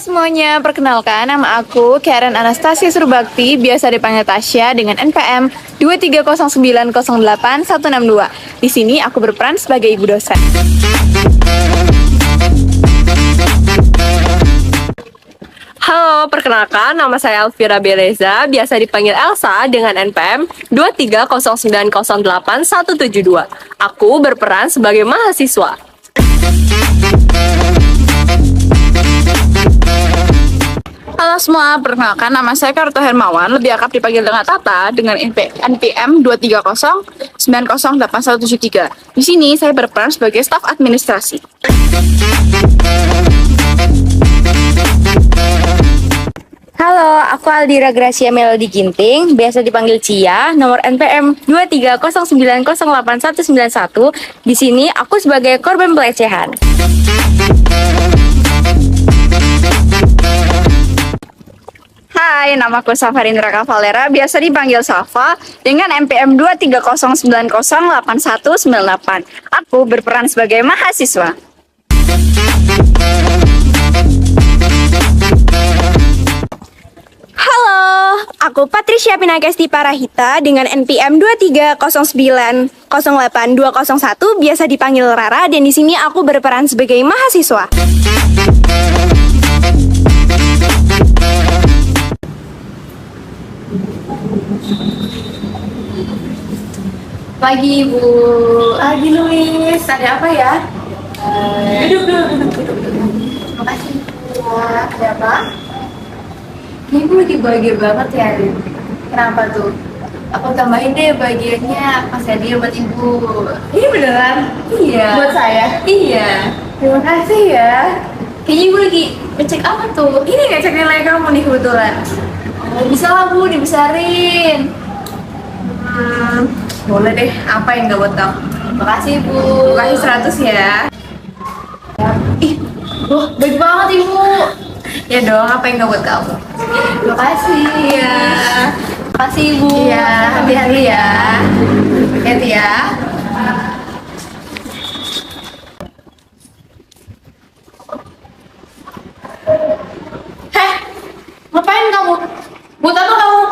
semuanya, perkenalkan nama aku Karen Anastasia Surbakti, biasa dipanggil Tasya dengan NPM 230908162. Di sini aku berperan sebagai ibu dosen. Halo, perkenalkan nama saya Elvira Beleza, biasa dipanggil Elsa dengan NPM 230908172. Aku berperan sebagai mahasiswa. Halo semua, perkenalkan nama saya Karto Hermawan, lebih akrab dipanggil dengan Tata dengan NPM 230908173. Di sini saya berperan sebagai staf administrasi. Halo, aku Aldira Gracia Melody Ginting, biasa dipanggil Cia, nomor NPM 230908191. Di sini aku sebagai korban pelecehan. Hai, namaku Safarindra Kavalera, biasa dipanggil Safa dengan NPM 230908198. Aku berperan sebagai mahasiswa. Halo, aku Patricia Pinakesti Parahita dengan NPM 230908201, biasa dipanggil Rara, dan di sini aku berperan sebagai mahasiswa. Pagi Ibu, lagi nulis, ada apa ya? Duduk. Makasih Bu. Ada apa? Ibu lagi bahagia banget ya, Rin. Kenapa tuh? Aku tambahin deh bahagianya, kasih hadiah buat Ibu. Ini beneran? Iya. Buat saya? Iya. Terima kasih ya. Kayaknya Ibu lagi ngecek apa tuh? Ini ngecek nilai kamu nih kebetulan. Oh, bisa lah Bu, dibesarin. Boleh deh, apa yang gak buat kamu? Makasih Bu. Kasih 100 ya. Ih, wah baik banget Ibu. Ya dong, apa yang gak buat kamu? Makasih ya. Makasih Ibu. Iya, hati-hati ya. Hati-hati ya. Heh, ngapain kamu? Buat apa kamu?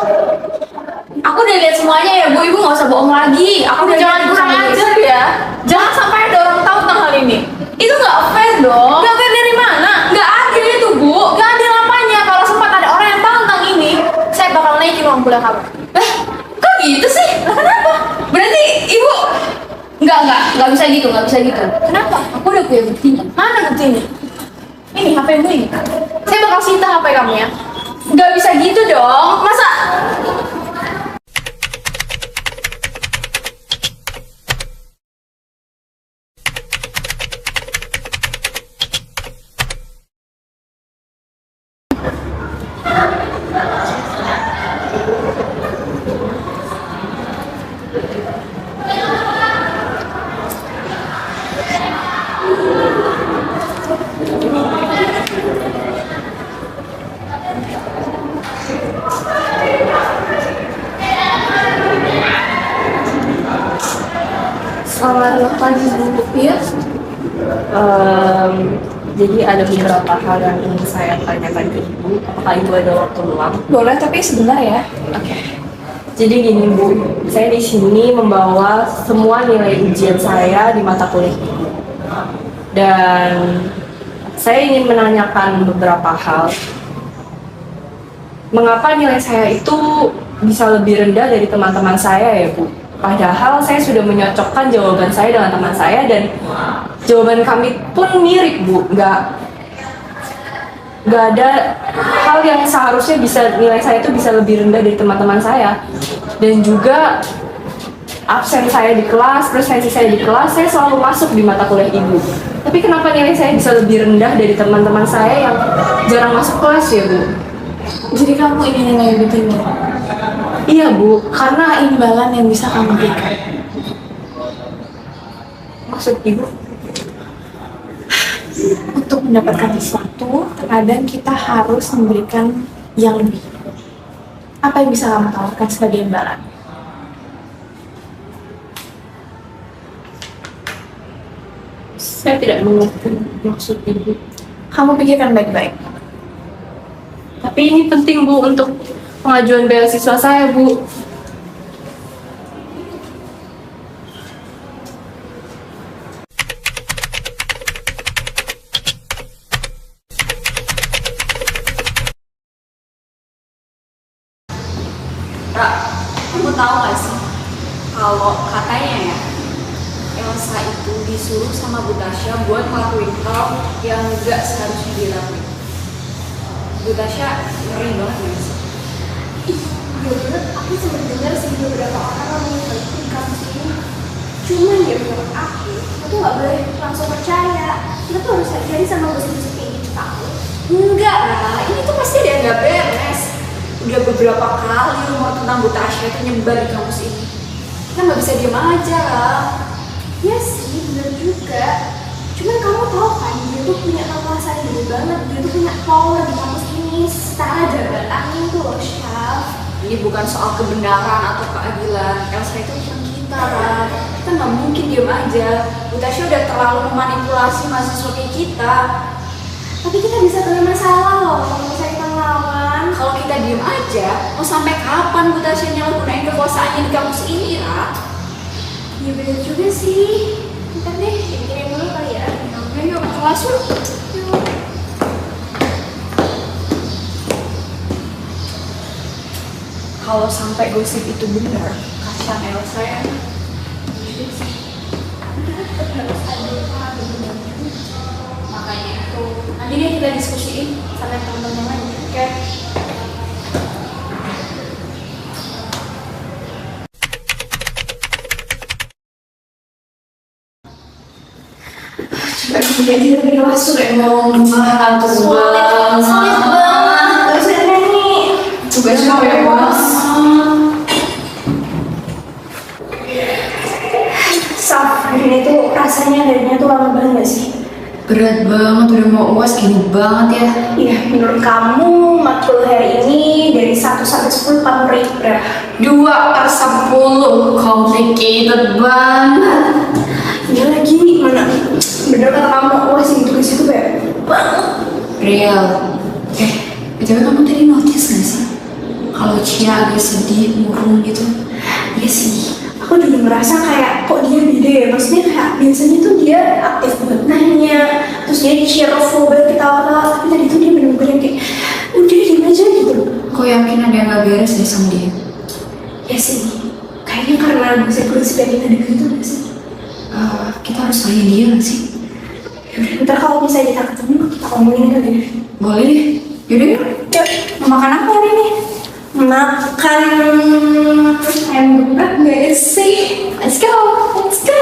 Aku udah lihat semuanya ya Bu, Ibu nggak usah bohong lagi. Aku udah jangan kurang ajar ya. Jangan sampai ada orang tahu tentang hal ini. Itu nggak fair dong. Nggak fair dari mana? Nggak adil itu Bu. Nggak adil apanya? Kalau sempat ada orang yang tahu tentang ini, saya bakal naikin uang kuliah kamu. Kok gitu sih? Lah kenapa? Berarti Ibu nggak bisa gitu, nggak bisa gitu. Kenapa? Aku udah punya buktinya. Mana buktinya? Ini HP mu ini. Saya bakal sita HP kamu ya. Nggak bisa gitu dong. Masa? Selamat pagi Bu. Iya. Jadi ada beberapa hal yang ingin saya tanyakan ke Ibu. Apakah Ibu ada waktu luang? Boleh, tapi sebentar ya. Oke. Jadi gini Bu, saya di sini membawa semua nilai ujian saya di mata kuliah Ibu. Dan saya ingin menanyakan beberapa hal. Mengapa nilai saya itu bisa lebih rendah dari teman-teman saya ya Bu? Padahal saya sudah menyocokkan jawaban saya dengan teman saya dan jawaban kami pun mirip Bu. Nggak ada hal yang seharusnya bisa nilai saya itu bisa lebih rendah dari teman-teman saya. Dan juga absen saya di kelas, presensi saya di kelas, saya selalu masuk di mata kuliah Ibu. Tapi kenapa nilai saya bisa lebih rendah dari teman-teman saya yang jarang masuk kelas ya Bu? Jadi kamu ingin nilai lebih tinggi? Iya Bu, Karena imbalan yang bisa kamu berikan. maksud Ibu? Untuk mendapatkan sesuatu, terkadang kita harus memberikan yang lebih. Apa yang bisa kamu tawarkan sebagai imbalan? Saya tidak mengerti maksud Ibu. Kamu pikirkan baik-baik. Tapi ini penting Bu untuk pengajuan beasiswa saya Bu. Ra, kamu tahu gak sih kalau katanya ya Elsa itu disuruh sama Bu Tasya buat ngelakuin hal yang gak seharusnya dilakuin. Bu Tasya ngeri banget ya sih. Iya bener, aku sempat dengar sih beberapa orang yang di kampus ini. Cuman ya menurut aku, kita tuh gak boleh langsung percaya. Kita tuh harus hati-hati sama gosip-gosip kayak gitu tahu. Enggak lah, ini tuh pasti ada yang gak beres. Udah beberapa kali rumor tentang Bu Tasya itu nyebar di kampus ini. Kita gak bisa diem aja lah. Iya sih, bener juga. Cuman kamu tahu kan, dia tuh punya kekuasaan gede banget. Dia tuh punya power di kampus ini secara jabatannya tuh loh, Syaf. Ini bukan soal kebenaran atau keadilan. Elsa itu bukan kita lah. Kita nggak mungkin diem aja. Bu Tasya udah terlalu memanipulasi mahasiswa kayak kita. Tapi kita bisa kena masalah loh kalau misalnya kita ngelawan. Kalau kita diem aja, mau sampai kapan Bu Tasya nyalahgunain kekuasaannya di kampus ini, Ra? Iya bener juga sih. Ntar deh, pikirin dulu kali ya. Ayo ke kelas yuk. Yuk. Kalau sampai gosip itu benar, kasihan Elsa ya. Makanya itu nanti deh kita diskusiin sama teman-teman lain. Oke? Jadi lebih masuk emang ngantuk banget. Sulit banget. Terus ada nih. Tugasnya bebas. Saf, hari ini tuh rasanya darinya tuh lama banget gak sih? Berat banget, udah mau UAS gini banget ya. Iya, menurut kamu matkul hari ini dari 1 sampai 10 kamu rate berapa? 2/10, complicated banget. Iya lagi, mana? Bener kata kamu, UAS yang tugas itu banyak banget. Real. BTW kamu tadi notice gak sih? Kalau Cia agak sedih, murung gitu. Iya sih, aku juga merasa kayak kok dia beda ya. Maksudnya kayak biasanya tuh dia aktif banget nanya, terus dia cheerful banget ketawa-tawa. Tapi tadi tuh dia bener-bener yang kayak udah diem aja gitu. Kok yakin ada yang gak beres deh sama dia? Ya sih, kayaknya karena gosip-gosip yang kita dengar itu gak sih? Kita harus tanya dia gak sih? Yaudah, ntar kalau misalnya kita ketemu, kita ngomongin kali ya. Boleh deh. Yaudah yuk. Yuk, mau makan apa hari ini? Makan ayam geprek gak sih? Let's go, let's go.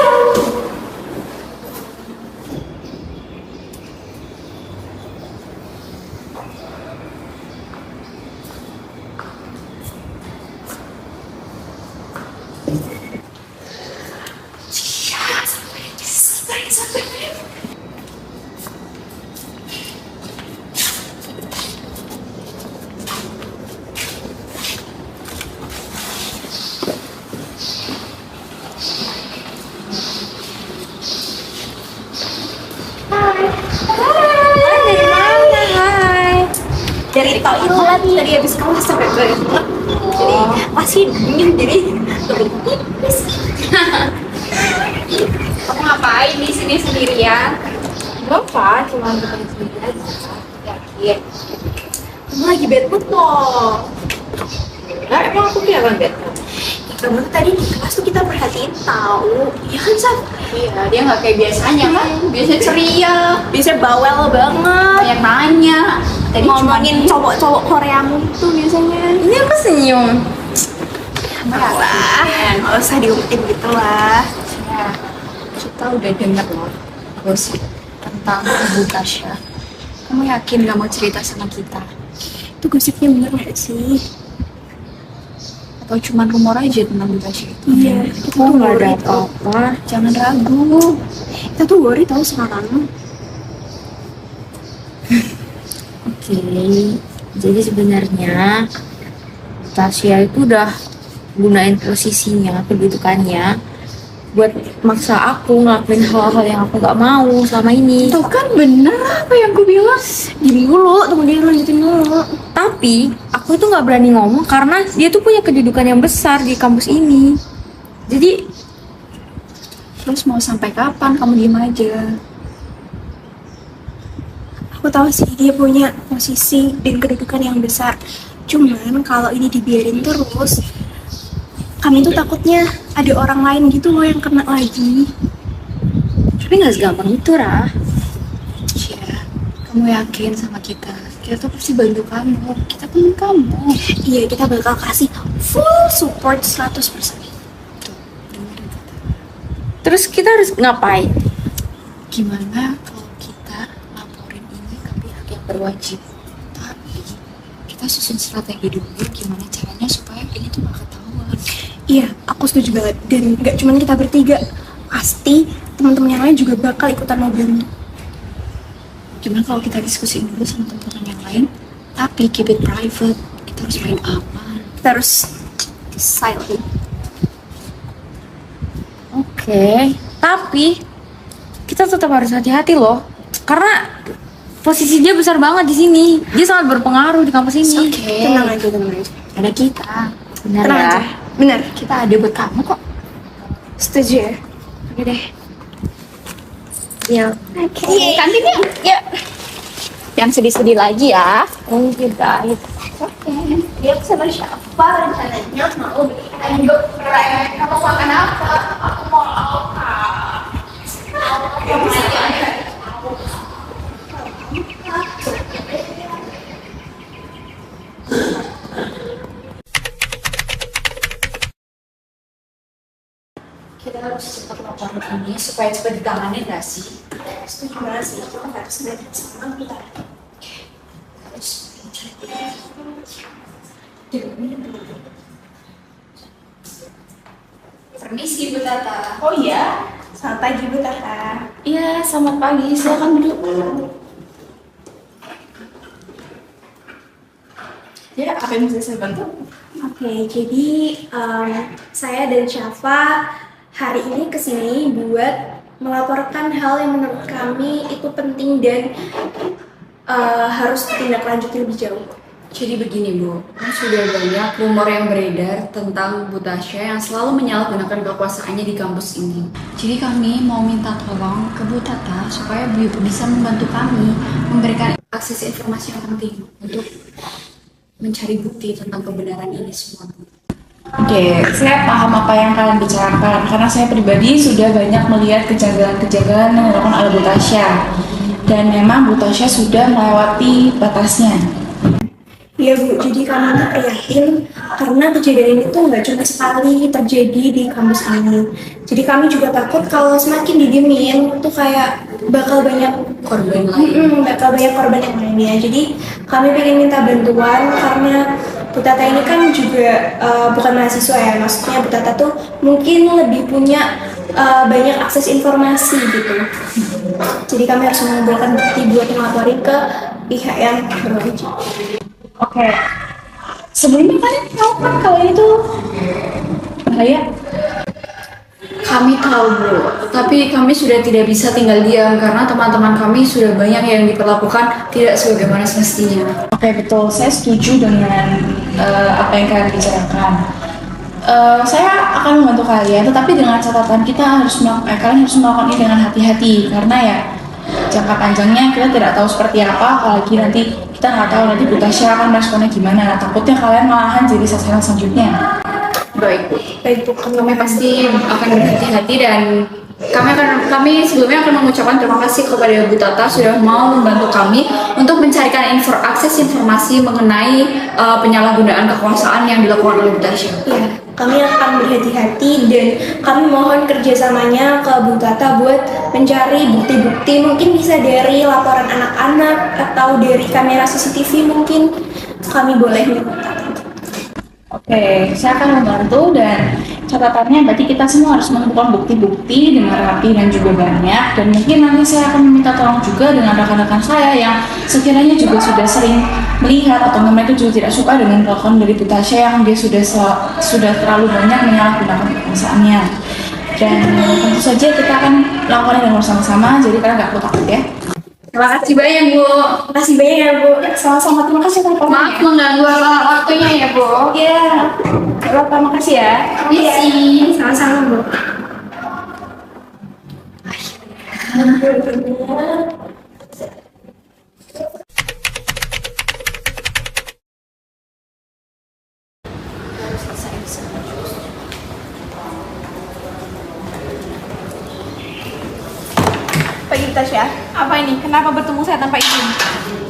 Dari toilet tadi habis kelas sampai toilet, jadi masih dingin, jadi lebih tipis. Kamu ngapain di sini sendirian? Gak apa, cuma bukan sendiri aja. Yakin. Kamu lagi bad mood loh. Nah, emang aku kelihatan bad mood? Kamu tuh tadi di kelas tuh kita perhatiin tahu. Iya kan, Saf? Iya, dia nggak kayak biasanya kan. Biasanya ceria, Biasanya bawel banget. banyak nanya. Tadi Ngomongin cowok-cowok Koreamu itu biasanya. ini apa senyum? Alah, nggak usah diumpetin gitu lah. Ya, kita udah denger loh gosip tentang Bu Tasya. Kamu yakin gak mau cerita sama kita? Itu gosipnya bener gak sih? Atau cuma rumor aja tentang Bu Tasya itu? Iya, kita tuh Nggak ada worry tau. apa-apa. Jangan ragu. Kita tuh worry tau sama kamu. Oke, jadi sebenarnya Tasya itu udah gunain posisinya, kedudukannya buat maksa aku ngelakuin hal-hal yang aku nggak mau selama ini. Tuh kan bener apa yang gue bilang. Gini dulu, tunggu dia lanjutin dulu. Tapi aku itu nggak berani ngomong karena dia tuh punya kedudukan yang besar di kampus ini. Jadi Terus mau sampai kapan kamu diem aja? Aku tahu sih dia punya posisi dan kedudukan yang besar. Cuman kalau ini dibiarin terus, kami tuh takutnya ada orang lain gitu loh yang kena lagi. tapi nggak segampang itu, Rah. Iya, kamu yakin sama kita? Kita tuh pasti bantu kamu. Kita temen kamu. Iya, kita bakal kasih full support 100%. Terus kita harus ngapain? Gimana kalau kita laporin ini ke pihak yang berwajib? Tapi kita susun strategi dulu gimana caranya supaya ini tuh gak ketahuan. Iya, aku setuju banget. Dan nggak cuma kita bertiga, pasti teman-teman yang lain juga bakal ikutan mau bantu. Gimana kalau kita diskusiin dulu sama teman-teman yang lain, tapi keep it private. Kita harus main aman. Kita harus silent. Oke, tapi kita tetap harus hati-hati loh, karena posisi dia besar banget di sini. Dia sangat berpengaruh di kampus ini. Oke. Tenang aja, tenang aja. Ada kita. Benar Tenang ya? aja. Bener, Kita ada buat kamu kok. setuju ya. Oke deh. Iya. Oke. Kantin ya. Ya. Yang sedih-sedih lagi ya. Thank you guys. Dia sama siapa rencananya mau bikin keren? Kamu makan apa? Aku mau apa? Kita harus cepat laporin ini supaya cepat ditangani nggak sih? Setuju banget sih, kita harus belajar sama kita. Harus mencari. Permisi Bu Tata. Oh iya, selamat pagi Bu Tata. Iya, selamat pagi. Silakan duduk. Ya, apa yang bisa saya bantu? Oke, jadi saya dan Syafa hari ini kesini buat melaporkan hal yang menurut kami itu penting dan harus ditindaklanjuti lebih jauh. Jadi begini Bu, kan sudah banyak rumor yang beredar tentang Bu Tasya yang selalu menyalahgunakan kekuasaannya di kampus ini. Jadi kami mau minta tolong ke Bu Tata supaya beliau bisa membantu kami memberikan akses informasi yang penting untuk mencari bukti tentang kebenaran ini semua. Oke, saya paham apa yang kalian bicarakan karena saya pribadi sudah banyak melihat kejanggalan-kejanggalan yang dilakukan oleh Bu Tasya. Dan memang Bu Tasya sudah melewati batasnya. Iya Bu, jadi kami tuh prihatin karena kejadian ini tuh nggak cuma sekali terjadi di kampus ini. Jadi kami juga takut kalau semakin didiemin tuh kayak bakal banyak Korban lain. bakal banyak korban yang lainnya. Jadi kami pengen minta bantuan karena Bu Tata ini kan juga bukan mahasiswa ya, maksudnya Bu Tata tuh mungkin lebih punya banyak akses informasi gitu. Jadi kami harus mengumpulkan bukti buat melaporin ke pihak yang berwajib. Oke, sebelumnya kalian tahu kan kalau itu bahaya? Kami tahu Bu, tapi kami sudah tidak bisa tinggal diam karena teman-teman kami sudah banyak yang diperlakukan tidak sebagaimana semestinya. Oke, betul. Saya setuju dengan apa yang kalian bicarakan. Saya akan membantu kalian, tetapi dengan catatan kalian harus melakukan ini dengan hati-hati karena ya jangka panjangnya kita tidak tahu seperti apa, apalagi nanti kita nggak tahu nanti Bu Tasya akan responnya gimana. Takutnya kalian malahan jadi sasaran selanjutnya. Baik Bu. Baik Bu, Kami pasti akan berhati-hati dan kami sebelumnya akan mengucapkan terima kasih kepada Bu Tata sudah mau membantu kami untuk mencarikan akses informasi mengenai penyalahgunaan kekuasaan yang dilakukan oleh Bu Tasya. Iya, kami akan berhati-hati dan kami mohon kerjasamanya ke Bu Tata buat mencari bukti-bukti, mungkin bisa dari laporan anak-anak atau dari kamera CCTV mungkin kami boleh minta. Oke, saya akan membantu dan catatannya berarti kita semua harus mengumpulkan bukti-bukti dengan rapi dan juga banyak, dan mungkin nanti saya akan meminta tolong juga dengan rekan-rekan saya yang sekiranya juga sudah sering melihat atau mereka juga tidak suka dengan kelakuan dari Bu Tasya yang dia sudah terlalu banyak menyalahgunakan kekuasaannya. Dan tentu saja kita akan melakukannya dengan bersama-sama, jadi kalian nggak perlu takut ya. Terima kasih banyak Bu. Makasih banyak ya Bu. Sama-sama, terima kasih atas Maaf waktunya. mengganggu waktunya ya Bu. Iya, terima kasih ya. Misi. Sama-sama Bu. Pagi Tasya, apa ini? Kenapa bertemu saya tanpa izin?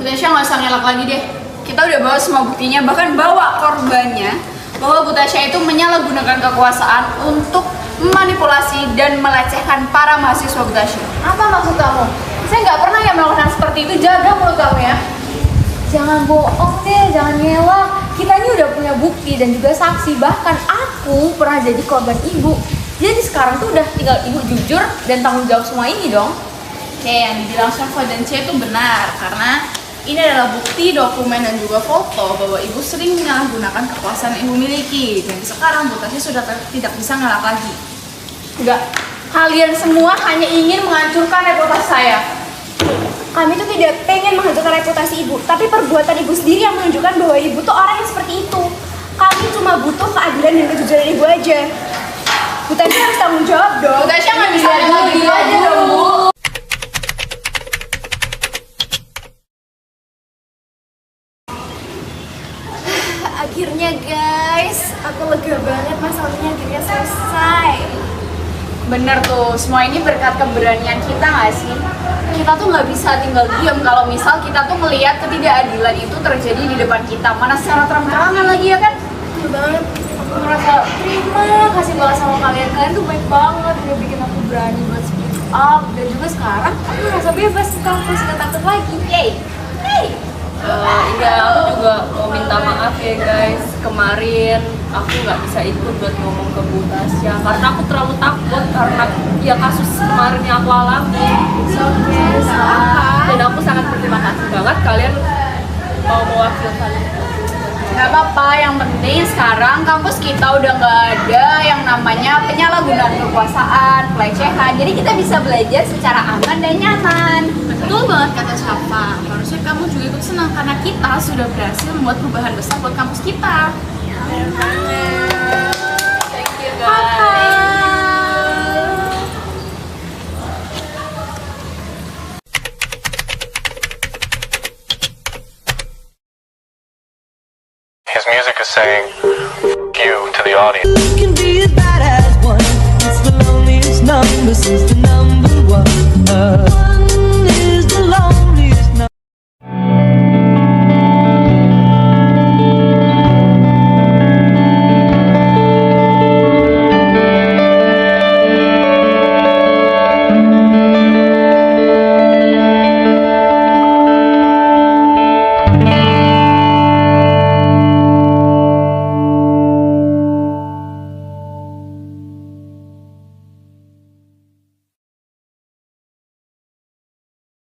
Tasya nggak usah ngelak lagi deh. Kita udah bawa semua buktinya, bahkan bawa korbannya, bahwa Bu Tasya itu menyalahgunakan kekuasaan untuk memanipulasi dan melecehkan para mahasiswa Bu Tasya. Apa maksud kamu? Saya nggak pernah yang melakukan seperti itu. Jaga mulut kamu ya. Jangan bohong deh, jangan ngelak. Kita ini udah punya bukti dan juga saksi. Bahkan aku pernah jadi korban ibu. Jadi sekarang tuh udah tinggal ibu jujur dan tanggung jawab semua ini dong. Oke, yang dibilang Syafa dan C itu benar karena ini adalah bukti, dokumen dan juga foto bahwa ibu sering menyalahgunakan kekuasaan yang ibu miliki. Dan sekarang Bu Tasya sudah tidak bisa ngelak lagi. Enggak, kalian semua hanya ingin menghancurkan reputasi saya. Kami tuh tidak pengen menghancurkan reputasi ibu, tapi perbuatan ibu sendiri yang menunjukkan bahwa ibu tuh orang yang seperti itu. Kami cuma butuh keadilan dan kejujuran ibu aja. Bu Tasya harus tanggung jawab dong. Bu Tasya nggak bisa gitu aja dong Bu. Akhirnya guys, aku lega banget masalahnya akhirnya selesai. Bener tuh, semua ini berkat keberanian kita nggak sih? Kita tuh nggak bisa tinggal diam kalau misal kita tuh melihat ketidakadilan itu terjadi di depan kita. Mana secara terang-terangan lagi ya kan? Betul banget. Aku merasa terima kasih banget sama kalian. Kalian tuh baik banget, udah bikin aku berani buat speak up. Dan juga sekarang aku merasa bebas, sekarang aku nggak takut lagi. Yay! Yay! Iya, aku juga mau minta maaf ya guys. Kemarin aku nggak bisa ikut buat ngomong ke Bu Tasya karena aku terlalu takut karena ya kasus kemarin yang aku alami. Dan aku sangat berterima kasih banget kalian mau mewakilkan. Gak apa-apa, yang penting sekarang kampus kita udah gak ada yang namanya penyalahgunaan kekuasaan, pelecehan. Jadi kita bisa belajar secara aman dan nyaman. Betul banget kata Syafa. Harusnya kamu juga ikut senang karena kita sudah berhasil membuat perubahan besar buat kampus kita. Thank you guys. His music is saying "F you" to the audience. Can be as bad as one. It's the loneliest number since the number one.